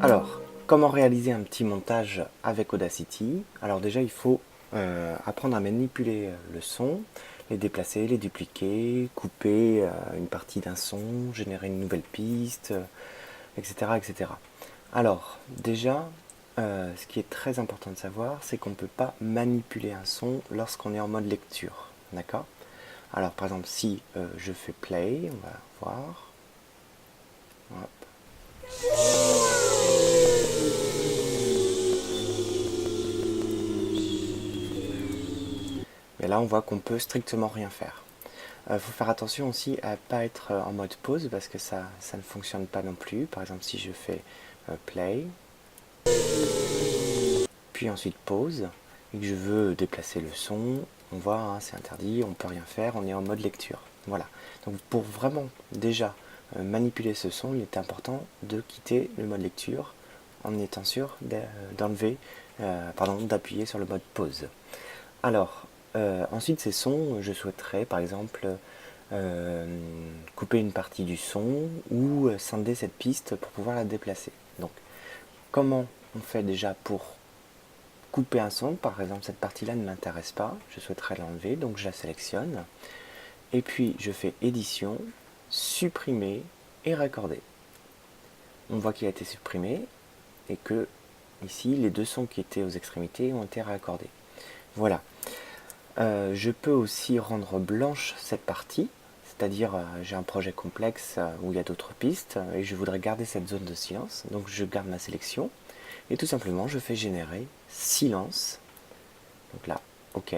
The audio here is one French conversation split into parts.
Alors, comment réaliser un petit montage avec Audacity? Alors déjà, il faut apprendre à manipuler le son, les déplacer, les dupliquer, couper une partie d'un son, générer une nouvelle piste, etc., etc. Alors, déjà, ce qui est très important de savoir, c'est qu'on ne peut pas manipuler un son lorsqu'on est en mode lecture. D'accord? Alors, par exemple, si je fais play, on va voir. Hop. Et là, on voit qu'on peut strictement rien faire. Il faut faire attention aussi à ne pas être en mode pause parce que ça ne fonctionne pas non plus. Par exemple, si je fais play, puis ensuite pause, et que je veux déplacer le son, on voit, hein, c'est interdit, on ne peut rien faire, on est en mode lecture. Voilà. Donc pour vraiment déjà manipuler ce son, il est important de quitter le mode lecture en étant sûr d'appuyer sur le mode pause. Alors, ensuite ces sons, je souhaiterais par exemple couper une partie du son ou scinder cette piste pour pouvoir la déplacer. Donc, comment on fait déjà pour couper un son? Par exemple, cette partie-là ne m'intéresse pas, je souhaiterais l'enlever, donc je la sélectionne. Et puis, je fais édition, supprimer et raccorder. On voit qu'il a été supprimé et que ici, les deux sons qui étaient aux extrémités ont été raccordés. Voilà. Je peux aussi rendre blanche cette partie, c'est-à-dire j'ai un projet complexe où il y a d'autres pistes et je voudrais garder cette zone de silence, donc je garde ma sélection et tout simplement je fais générer silence, donc là, ok,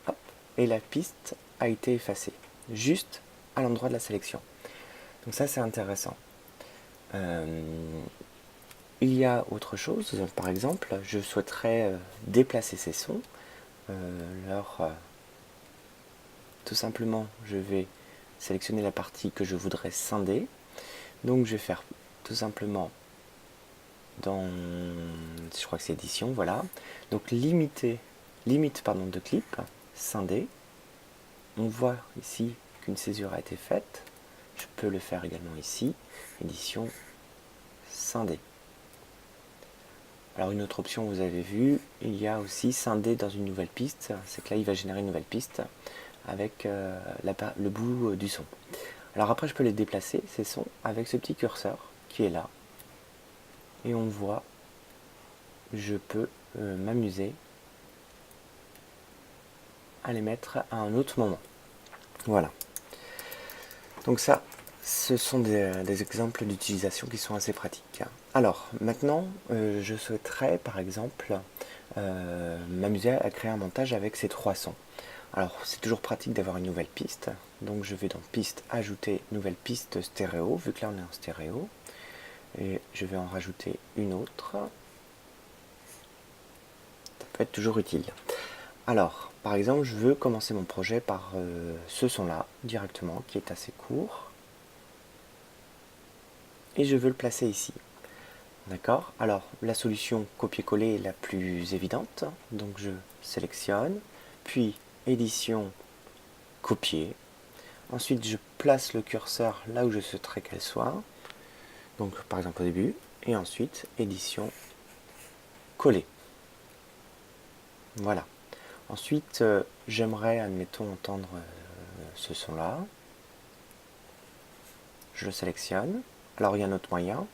hop, et la piste a été effacée, juste à l'endroit de la sélection. Donc ça c'est intéressant. Il y a autre chose, par exemple, je souhaiterais déplacer ces sons, tout simplement je vais sélectionner la partie que je voudrais scinder. Donc je vais faire tout simplement dans, je crois que c'est édition, voilà. Donc limite de clip, scinder. On voit ici qu'une césure a été faite. Je peux le faire également ici, édition, scinder. Alors une autre option, vous avez vu, il y a aussi scinder dans une nouvelle piste. C'est que là, il va générer une nouvelle piste avec le bout du son. Alors après, je peux les déplacer, ces sons, avec ce petit curseur qui est là. Et on voit, je peux m'amuser à les mettre à un autre moment. Voilà. Donc ça, ce sont des exemples d'utilisation qui sont assez pratiques. Alors, maintenant, je souhaiterais, par exemple, m'amuser à créer un montage avec ces trois sons. Alors, c'est toujours pratique d'avoir une nouvelle piste. Donc, je vais dans piste, ajouter nouvelle piste stéréo, vu que là, on est en stéréo. Et je vais en rajouter une autre. Ça peut être toujours utile. Alors, par exemple, je veux commencer mon projet par ce son-là, directement, qui est assez court. Et je veux le placer ici. D'accord? Alors, la solution copier-coller est la plus évidente. Donc, je sélectionne, puis édition, copier. Ensuite, je place le curseur là où je souhaiterais qu'elle soit. Donc, par exemple, au début. Et ensuite, édition, coller. Voilà. Ensuite, j'aimerais, admettons, entendre ce son-là. Je le sélectionne. Alors, il y a un autre moyen,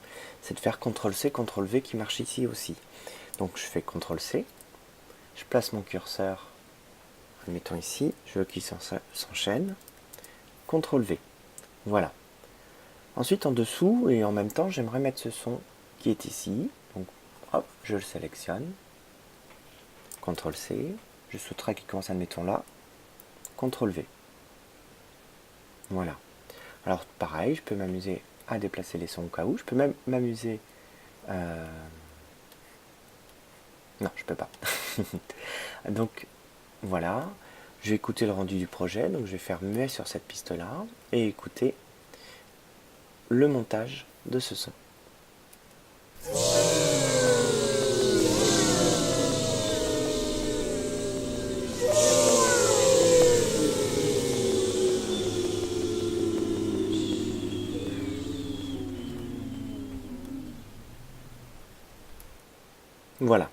c'est de faire CTRL-C, CTRL-V qui marche ici aussi. Donc, je fais CTRL-C. Je place mon curseur, admettons ici. Je veux qu'il s'enchaîne. CTRL-V. Voilà. Ensuite, en dessous et en même temps, j'aimerais mettre ce son qui est ici. Donc, hop, je le sélectionne. CTRL-C. Je souhaiterais qu'il commence, admettons là. CTRL-V. Voilà. Alors pareil, je peux m'amuser à déplacer les sons au cas où. Je peux même m'amuser... Non, je peux pas. Donc voilà, je vais écouter le rendu du projet. Donc je vais faire muet sur cette piste-là et écouter le montage de ce son. Voilà.